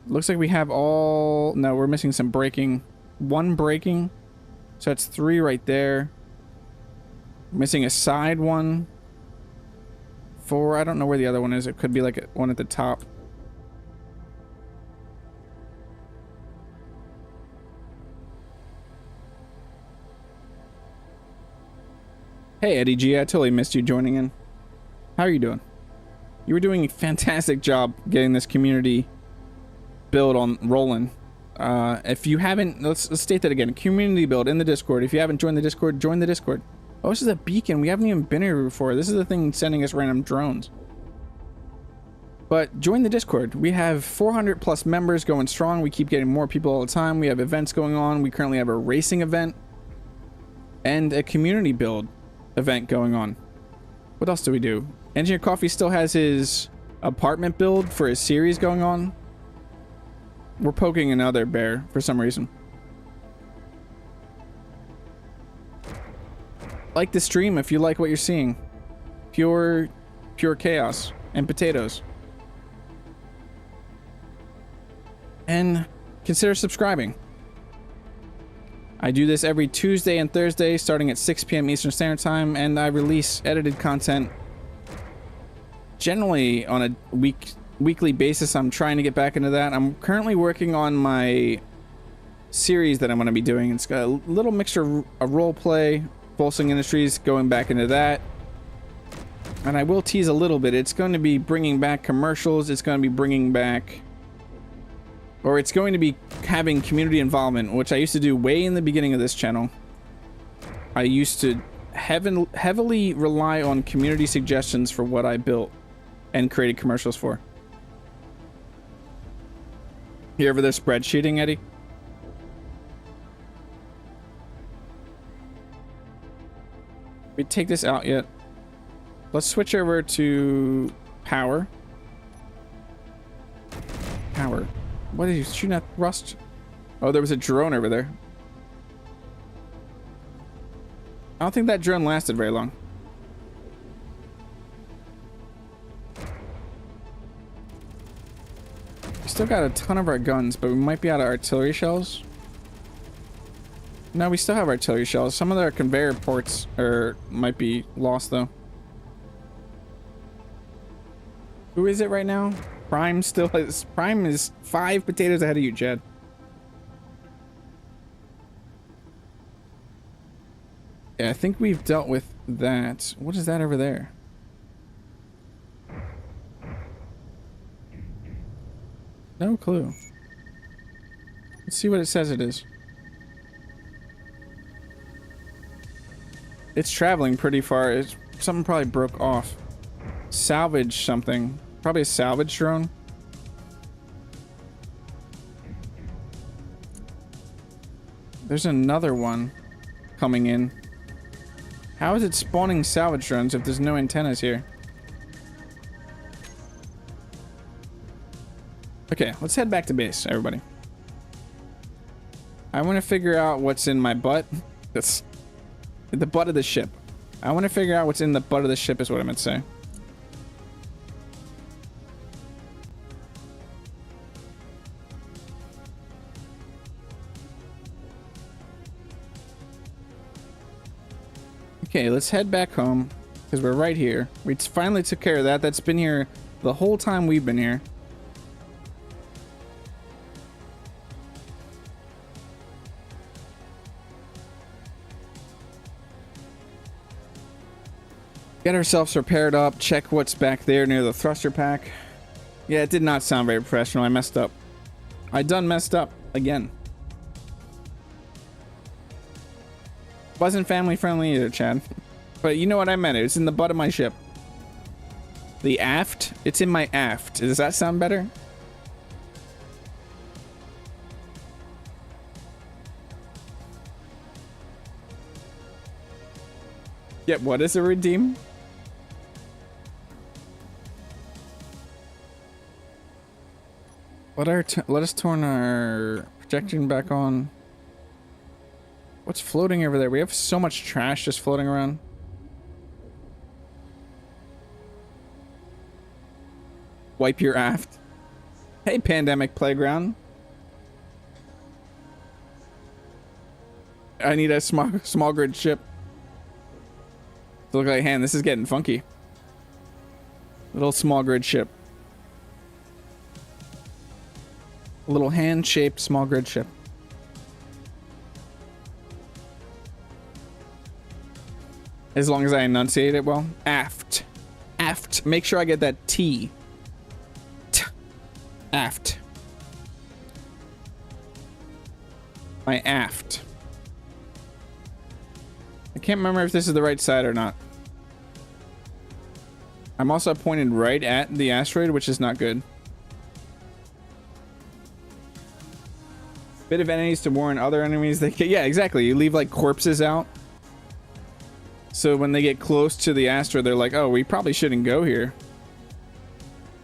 Looks like we have all... No, we're missing some braking. 1 braking. So that's 3 right there. Missing a side one. 4. I don't know where the other one is. It could be like one at the top. Hey, Eddie G. I totally missed you joining in. How are you doing? You were doing a fantastic job getting this community build on rolling. If you haven't, let's state that again. Community build in the Discord. If you haven't joined the Discord, join the Discord. Oh, this is a beacon. We haven't even been here before. This is the thing sending us random drones. But join the Discord. We have 400 plus members going strong. We keep getting more people all the time. We have events going on. We currently have a racing event and a community build event going on. What else do we do? Engineer Coffee still has his apartment build for his series going on. We're poking another bear for some reason. Like the stream if you like what you're seeing. Pure chaos and potatoes. And consider subscribing. I do this every Tuesday and Thursday starting at 6 p.m. Eastern Standard Time, and I release edited content generally on a weekly basis. I'm trying to get back into that. I'm currently working on my series that I'm going to be doing. It's got a little mixture of role play, Pulsing Industries, going back into that. And I will tease a little bit. It's going to be bringing back commercials. It's going to be bringing back... Or it's going to be having community involvement, which I used to do way in the beginning of this channel. I used to heavily rely on community suggestions for what I built and created commercials for. You ever there spreadsheeting, Eddie? We take this out yet? Let's switch over to power. Power. What are you shooting at, Rust? Oh, there was a drone over there. I don't think that drone lasted very long. We still got a ton of our guns, but we might be out of artillery shells. No, we still have artillery shells. Some of our conveyor ports might be lost, though. Who is it right now? Prime still has... Prime is 5 potatoes ahead of you, Jed. Yeah, I think we've dealt with that. What is that over there? No clue. Let's see what it says it is. It's traveling pretty far. Something probably broke off. Salvage something. Probably a salvage drone. There's another one coming in. How is it spawning salvage drones if there's no antennas here? Okay, let's head back to base, everybody. I want to figure out what's in my butt. That's the butt of the ship. I want to figure out what's in the butt of the ship is what I meant to say. Okay, let's head back home because we're right here. We finally took care of that. That's been here the whole time we've been here. Get ourselves repaired up. Check what's back there near the thruster pack. Yeah, it did not sound very professional. I messed up. I done messed up again. Wasn't family friendly either, Chad. But you know what I meant. It's in the butt of my ship. The aft? It's in my aft. Does that sound better? Yep, what is a redeem? Let us turn our projection back on. What's floating over there? We have so much trash just floating around. Wipe your aft. Hey, Pandemic Playground. I need a small grid ship. To look like, hand, this is getting funky. Little small grid ship. A little hand-shaped small grid ship. As long as I enunciate it well. Aft. Aft. Make sure I get that T. Aft. My aft. I can't remember if this is the right side or not. I'm also pointed right at the asteroid, which is not good. Bit of enemies to warn other enemies. Yeah, exactly. You leave like corpses out. So when they get close to the asteroid, they're like, oh, we probably shouldn't go here.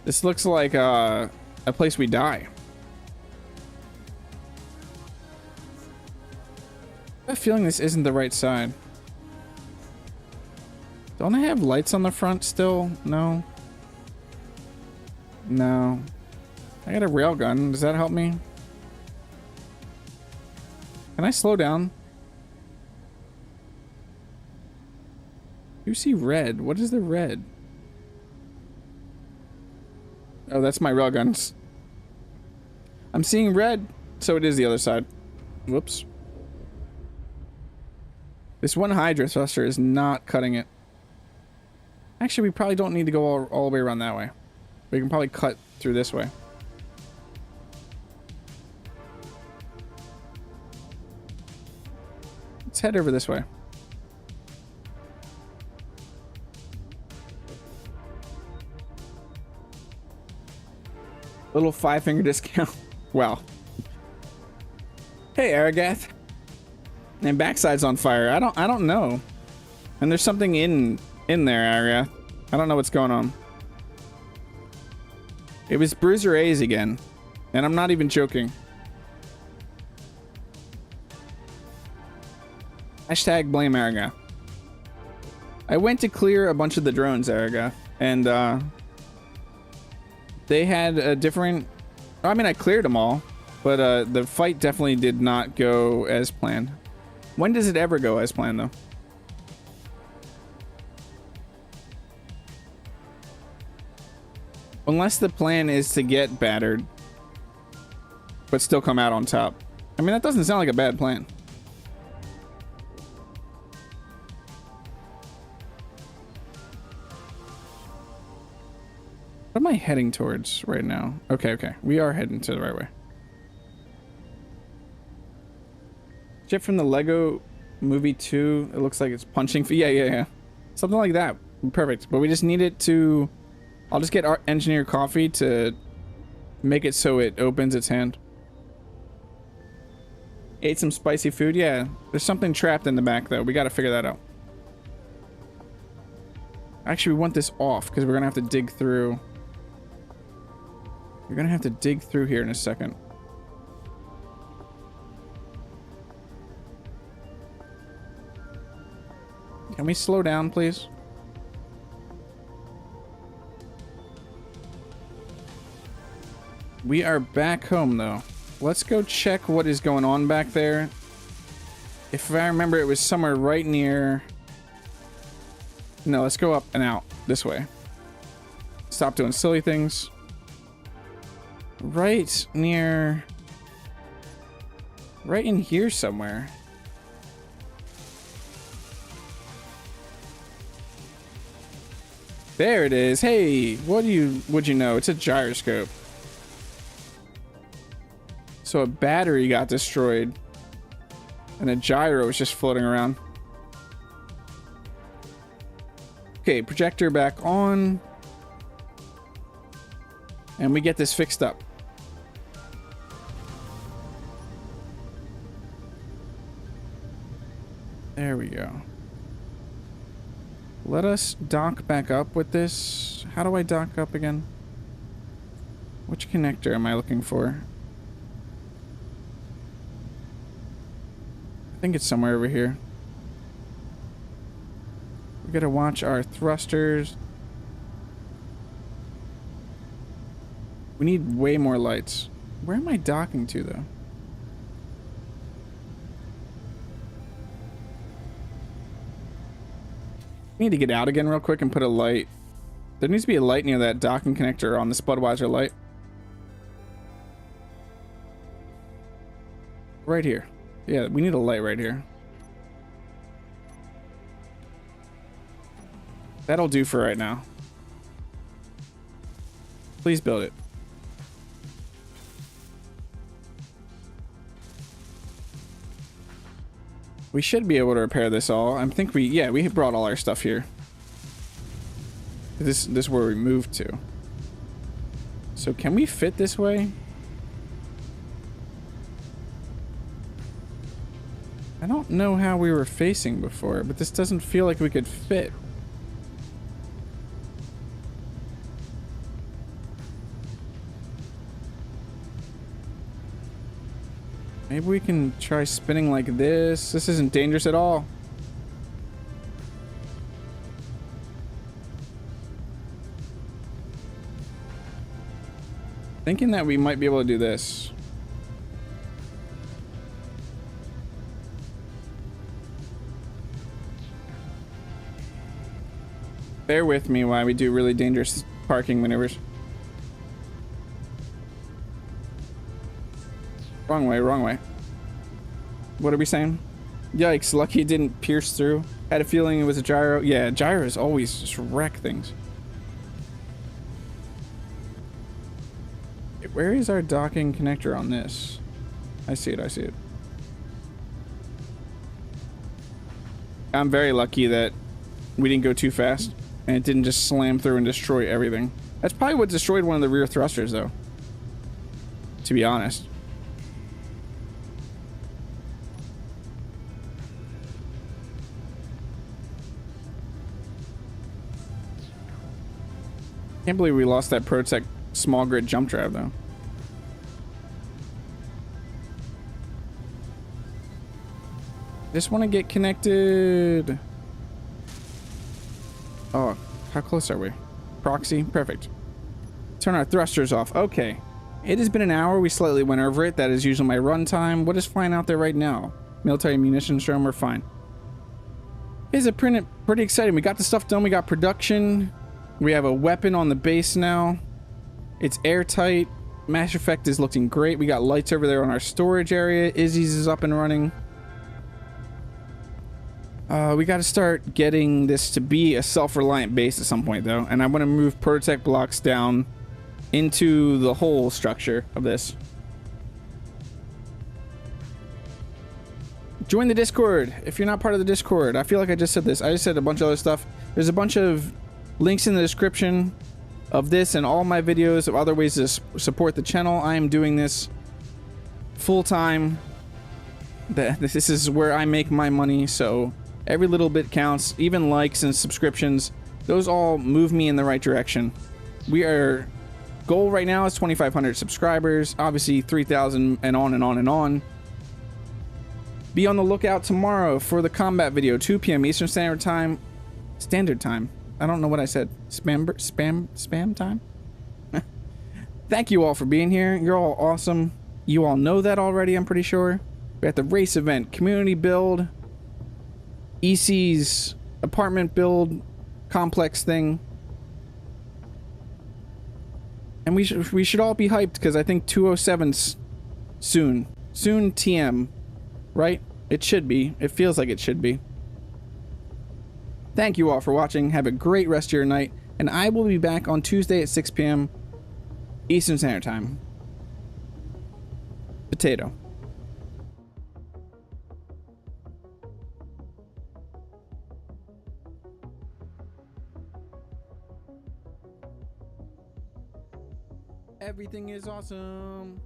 This looks like a place we die. I have a feeling this isn't the right side. Don't I have lights on the front still? No. No. I got a railgun. Does that help me? Can I slow down? You see red. What is the red? Oh, that's my railguns. I'm seeing red, so it is the other side. Whoops. This one Hydra thruster is not cutting it. Actually, we probably don't need to go all the way around that way. We can probably cut through this way. Let's head over this way. Little 5-finger discount. Wow. Hey, Aragath. And backside's on fire. I don't know. And there's something in there, Aragath. I don't know what's going on. It was Bruiser A's again. And I'm not even joking. Hashtag blame Aragath. I went to clear a bunch of the drones, Aragath. And they had a different... I mean, I cleared them all. But the fight definitely did not go as planned. When does it ever go as planned, though? Unless the plan is to get battered, but still come out on top. I mean, that doesn't sound like a bad plan. What am I heading towards right now? Okay, okay. We are heading to the right way. Shit from the Lego Movie 2. It looks like it's punching. Yeah. Something like that. Perfect. But we just need it to... I'll just get our engineer coffee to make it so it opens its hand. Ate some spicy food. Yeah. There's something trapped in the back, though. We got to figure that out. Actually, we want this off because we're going to have to dig through. We're going to have to dig through here in a second. Can we slow down, please? We are back home, though. Let's go check what is going on back there. If I remember, it was somewhere right near... No, let's go up and out this way. Stop doing silly things. Right near... Right in here somewhere. There it is. Hey, would you know? It's a gyroscope. So a battery got destroyed. And a gyro was just floating around. Okay, projector back on. And we get this fixed up. There we go. Let us dock back up with this. How do I dock up again? Which connector am I looking for? I think it's somewhere over here. We gotta watch our thrusters. We need way more lights. Where am I docking to, though? Need to get out again real quick and put a light. There needs to be a light near that docking connector on the Budweiser light. Right here. Yeah, we need a light right here. That'll do for right now. Please build it. We should be able to repair this all. I think we brought all our stuff here. This is where we moved to. So can we fit this way? I don't know how we were facing before, but this doesn't feel like we could fit. Maybe we can try spinning like this. This isn't dangerous at all. Thinking that we might be able to do this. Bear with me while we do really dangerous parking maneuvers. Wrong way, wrong way. What are we saying? Yikes, lucky it didn't pierce through. Had a feeling it was a gyro. Yeah, gyros always just wreck things. Where is our docking connector on this? I see it, I see it. I'm very lucky that we didn't go too fast and it didn't just slam through and destroy everything. That's probably what destroyed one of the rear thrusters, though. To be honest. Can't believe we lost that Protec small grid jump drive, though. Just want to get connected. Oh, how close are we? Proxy, perfect. Turn our thrusters off. Okay. It has been an hour. We slightly went over it. That is usually my run time. What is flying out there right now? Military munitions room. We're fine. It's a pretty exciting. We got the stuff done. We got production. We have a weapon on the base now. It's airtight. Mass Effect is looking great. We got lights over there on our storage area. Izzy's is up and running. We got to start getting this to be a self-reliant base at some point, though. And I want to move protec blocks down into the whole structure of this. Join the Discord if you're not part of the Discord. I feel like I just said this. I just said a bunch of other stuff. There's a bunch of links in the description of this and all my videos of other ways to support the channel. I am doing this full-time. This is where I make my money, so every little bit counts. Even likes and subscriptions, those all move me in the right direction. Goal right now is 2,500 subscribers, obviously 3,000 and on and on and on. Be on the lookout tomorrow for the combat video, 2 p.m. Eastern Standard Time. I don't know what I said. Spam time? Thank you all for being here. You're all awesome. You all know that already, I'm pretty sure. We got the race event, community build, EC's apartment build complex thing. And we should all be hyped because I think 207's soon. Soon TM, right? It should be. It feels like it should be. Thank you all for watching. Have a great rest of your night. And I will be back on Tuesday at 6 p.m. Eastern Standard Time. Potato. Everything is awesome.